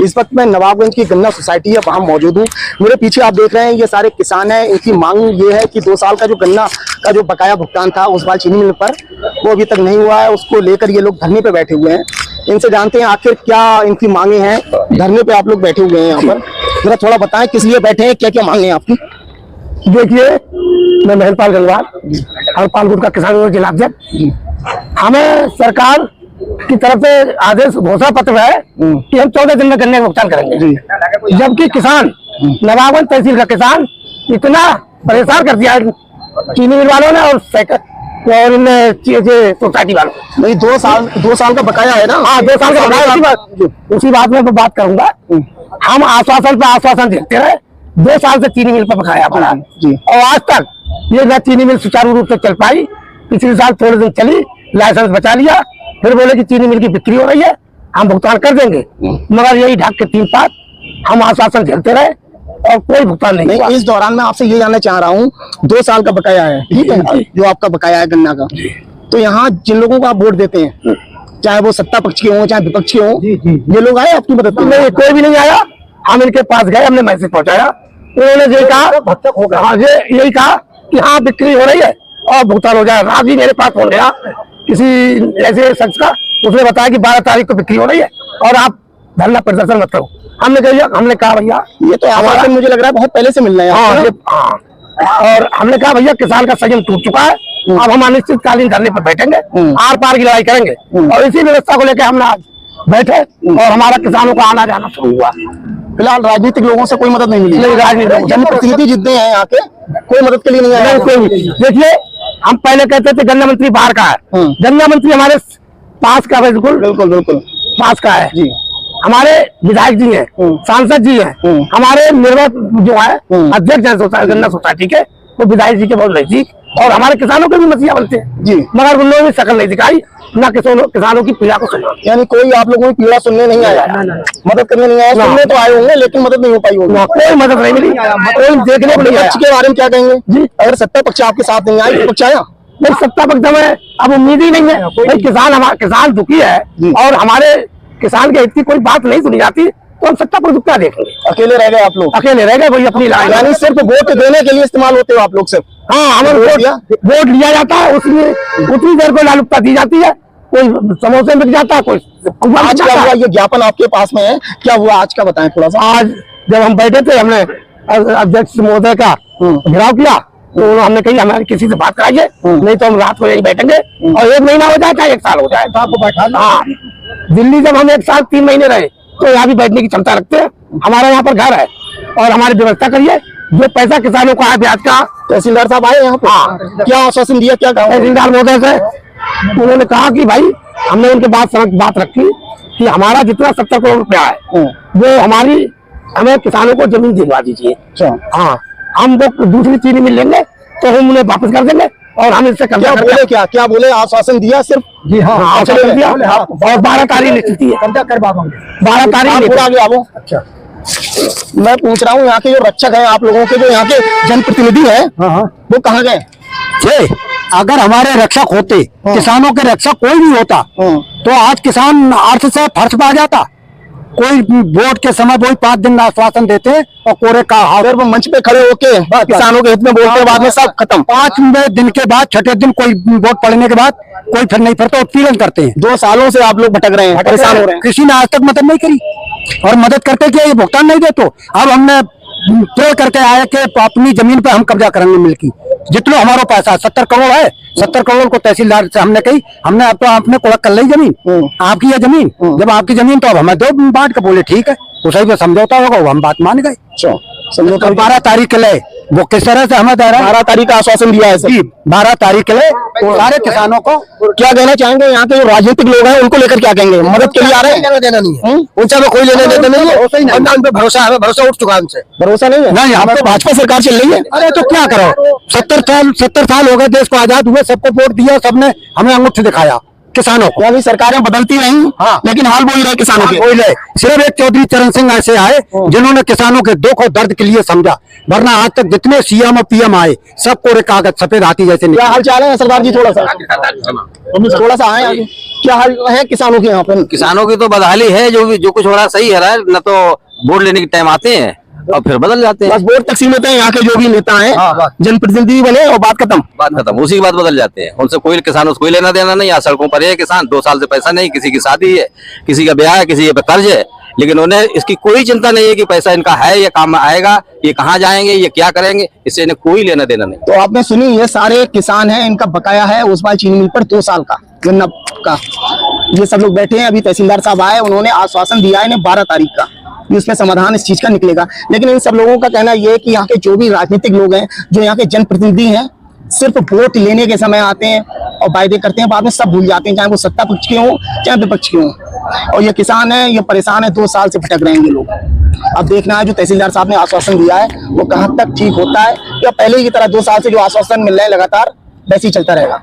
इस वक्त मैं नवाबगंज की गन्ना सोसाइटी है वहां मौजूद हूँ। मेरे पीछे आप देख रहे हैं ये सारे किसान हैं। इनकी मांग ये है कि 2 साल का जो गन्ना का जो बकाया भुगतान था उस बार चीनी मिल पर, वो अभी तक नहीं हुआ है। उसको लेकर ये लोग धरने पे बैठे हुए हैं। इनसे जानते हैं आखिर क्या इनकी मांगे हैं। धरने पे आप लोग बैठे हुए हैं यहाँ पर, जरा थोड़ा बताएं किस लिए बैठे हैं, क्या क्या मांगे हैं आपकी। देखिए, मैं महलपाल गंगवार हरपालपुर का किसान जिला अध्यक्ष। हमें सरकार की तरफ से आदेश घोषणा पत्र है कि हम 14 दिन में गन्ने का भुगतान करेंगे, जबकि किसान नवाबगंज तहसील का किसान इतना परेशान कर दिया है चीनी मिल वालों ने और इन सोसाइटी वालों। नहीं, 2 साल का बकाया है ना। हाँ, 2 साल का बकाया, उसी बात में बात करूंगा। हम आश्वासन पर आश्वासन देते रहे, 2 साल से चीनी मिल पर बकाया पड़ा और आज तक ये न चीनी मिल सुचारू रूप से चल पाई। पिछले साल थोड़े दिन चली, लाइसेंस बचा लिया, फिर बोले कि चीनी मिल की बिक्री हो रही है, हम भुगतान कर देंगे, मगर यही ढक के 3 पात हम आश्वासन झेलते रहे और कोई भुगतान नहीं हुआ। इस दौरान मैं आपसे ये जानना चाह रहा हूँ, 2 साल का बकाया है, ठीक है, जो आपका बकाया है गन्ना का, तो यहाँ जिन लोगों को आप वोट देते हैं, चाहे वो सत्ता पक्ष के हों चाहे विपक्ष के हों, ये लोग आए आपकी मदद करने? कोई भी नहीं आया। हम इनके पास गए, हमने मैसेज पहुंचाया, उन्होंने यही कहा, यही कहा कि हाँ बिक्री हो रही है और भुगतान हो जाएगा। आज भी मेरे पास फोन गया किसी ऐसे शख्स का, उसने बताया कि 12 तारीख को बिक्री हो रही है और आप धरना प्रदर्शन मत करो। हमने कहा भैया ये तो हमारा, मुझे लग रहा है बहुत पहले से मिल रहा है। और हमने कहा भैया किसान का संयम टूट चुका है, अब हम अनिश्चितकालीन धरने पर बैठेंगे, आर पार की लड़ाई करेंगे। और इसी व्यवस्था को लेकर हम आज बैठे और हमारा किसानों का आना जाना शुरू हुआ। फिलहाल राजनीतिक लोगों से कोई मदद नहीं मिली? राजनीतिक जनप्रतिनिधि जितने हैं यहाँ के, कोई मदद के लिए नहीं आया? देखिए, हम पहले कहते थे गन्ना मंत्री बाहर का है, गन्ना मंत्री हमारे पास का, बिल्कुल पास का है जी। हमारे विधायक जी हैं, सांसद जी हैं, हमारे निर्वाचित जो है अध्यक्ष है गन्ना सोसाइटी के, वो विधायक जी के बहुत नजदीक, और हमारे किसानों के भी मसीहा बनते हैं जी, मगर उन लोगों ने शकल नहीं दिखाई, न किसानों की पीड़ा को सुना। यानी कोई आप लोगों की पीड़ा सुनने नहीं आया, मदद करने नहीं आया। सुनने तो आए होंगे लेकिन मदद नहीं हो पाई होगी। कोई मदद नहीं मिली, कोई देखने को नहीं आया। के बारे में क्या कहेंगे जी? अगर सत्ता पक्ष आपके साथ नहीं आया, विपक्ष आया? नहीं, सत्ता पक्ष में अब उम्मीद ही नहीं है। किसान दुखी है और हमारे किसान के हित की कोई बात नहीं सुनी जाती, तो हम सत्ता पर क्या देखेंगे? अकेले रह गए आप लोग? अकेले रह गए वही अपनी लड़ाई। यानी सिर्फ वोट देने के लिए इस्तेमाल होते हो आप लोग सिर्फ? हाँ, हमें वोट लिया जाता है, उसमें उतनी देर को लालुपता दी जाती है, कोई समोसे बिक जाता है, कोई। आज क्या हुआ? ये ज्ञापन आपके पास में है, क्या हुआ आज का बताएं थोड़ा सा। आज जब हम बैठे थे, हमने अध्यक्ष महोदय का घेराव किया, तो हमने कही हमारी किसी से बात कराइए, नहीं तो हम रात को यही बैठेंगे और 1 महीना हो जाए चाहे 1 साल हो जाए, तो आपको बैठा। हाँ, दिल्ली जब हम 1 साल 3 महीने रहे तो यहाँ भी बैठने की क्षमता रखते हैं। हमारा यहाँ पर घर है और हमारी व्यवस्था करिए, जो पैसा किसानों को आए ब्याज का। तहसीलदार साहब आए यहाँ पे, क्या आश्वासन दिया, क्या कहा तहसीलदार महोदय से? उन्होंने कहा कि भाई, हमने उनके बात रखी कि हमारा जितना 70 करोड़ रुपया है वो हमें किसानों को जमीन दिलवा दीजिए। हाँ, हम वो दूसरी चीनी मिल लेंगे तो हम उन्हें वापस कर देंगे और हम इससे कब्जा बोले। क्या बोले? आश्वासन दिया सिर्फ? जी हाँ, आश्वासन दिया और 12 तारीख निश्चित है, कब्जा करवा 12 तारीख आगे आवो। अच्छा, मैं पूछ रहा हूँ यहाँ के जो रक्षक हैं आप लोगों के, जो यहाँ के जनप्रतिनिधि हैं, वो कहाँ गए? अगर हमारे रक्षक होते, किसानों के रक्षक कोई भी होता, तो आज किसान अर्थ से फर्श पा जाता। कोई वोट के समय वही 5 दिन आश्वासन देते और कोरे का फिर वो मंच पे खड़े होके किसानों के हित में बोलते, बाद में सब खत्म। 5 दिन के बाद, छठे दिन कोई वोट पड़ने के बाद कोई फिर नहीं, फिर तो उत्पीड़न करते हैं। 2 सालों से आप लोग भटक रहे हैं, परेशान हो रहे हैं। किसी ने आज तक मदद नहीं करी और मदद करते कि ये भुगतान नहीं दे, तो अब हमने प्रे करके आए कि अपनी जमीन पे हम कब्जा करेंगे मिल की, जितना हमारा पैसा 70 करोड़ है, 70 करोड़ को तहसीलदार से हमने कही, हमने अब तो आपने कोलक कर ली जमीन, आपकी है जमीन, जब आपकी जमीन तो अब हमें दो बांट के। बोले ठीक है, उसी पे समझौता होगा, वो हम बात मान गए। समझौता 12 तारीख के लिए वो किस तरह से हमें दे रहा है? 12 तारीख का आश्वासन दिया है जी, 12 तारीख के लिए सारे किसानों को। क्या कहना चाहेंगे यहाँ के जो राजनीतिक लोग हैं, उनको लेकर क्या कहेंगे? मदद के लिए आ रहे हैं? देना नहीं है उनसे, हमें कोई लेना देना नहीं है, उन पे भरोसा है, भरोसा उठ चुका हमसे। भरोसा नहीं है? नहीं, हम तो भाजपा सरकार चल रही है। अरे तो क्या करो, 70 साल हो गए देश को आजाद हुए, सबको वोट दिया, सबने हमें अंगूठे दिखाया, किसानों को। यानी सरकारें बदलती रही, हाँ। लेकिन हाल वही रहे किसानों के। कोई नहीं, सिर्फ एक चौधरी चरण सिंह ऐसे आए जिन्होंने किसानों के दुख और दर्द के लिए समझा, वरना आज तक जितने सीएम और पीएम आए सबको रे कागज सफेद हाथी जैसे क्या निकले। हाल चाल है सरदार जी? थोड़ा सा आए आगे। क्या हाल है किसानों के यहाँ पे? किसानों की तो बदहाली है, जो कुछ हो रहा है सही है रहा है, न तो वोट लेने के टाइम आते हैं और फिर बदल जाते हैं। बस वोट तक सीमित है, यहाँ के जो भी नेता हैं जनप्रतिनिधि बने और बात खत्म। बात खत्म, उसी के बाद बदल जाते हैं। उनसे कोई किसानों से कोई लेना देना नहीं। यहाँ सड़कों पर है किसान, 2 साल से पैसा नहीं, किसी की शादी है, किसी का ब्याह है, किसी पे कर्ज है, लेकिन उन्हें इसकी कोई चिंता नहीं है कि पैसा इनका है, ये काम आएगा, ये कहाँ जाएंगे, ये क्या करेंगे, इससे इन्हें कोई लेना देना नहीं। तो आपने सुनी, ये सारे किसान हैं, इनका बकाया है ओसवाल चीनी मिल पर 2 साल का गन्ना का। ये सब लोग बैठे हैं, अभी तहसीलदार साहब आए, उन्होंने आश्वासन दिया है इन्हें 12 तारीख का, उसमें समाधान इस चीज का निकलेगा। लेकिन इन सब लोगों का कहना ये है कि यहाँ के जो भी राजनीतिक लोग हैं, जो यहाँ के जनप्रतिनिधि हैं, सिर्फ वोट लेने के समय आते हैं और वायदे करते हैं, बाद में सब भूल जाते हैं, चाहे वो सत्ता पक्ष के हों चाहे विपक्ष के हों। और ये किसान है, ये परेशान है, 2 साल से भटक रहे हैं ये लोग। अब देखना है जो तहसीलदार साहब ने आश्वासन दिया है वो कहाँ तक ठीक होता है, या पहले की तरह 2 साल से जो आश्वासन मिल रहे हैं लगातार वैसे ही चलता रहेगा।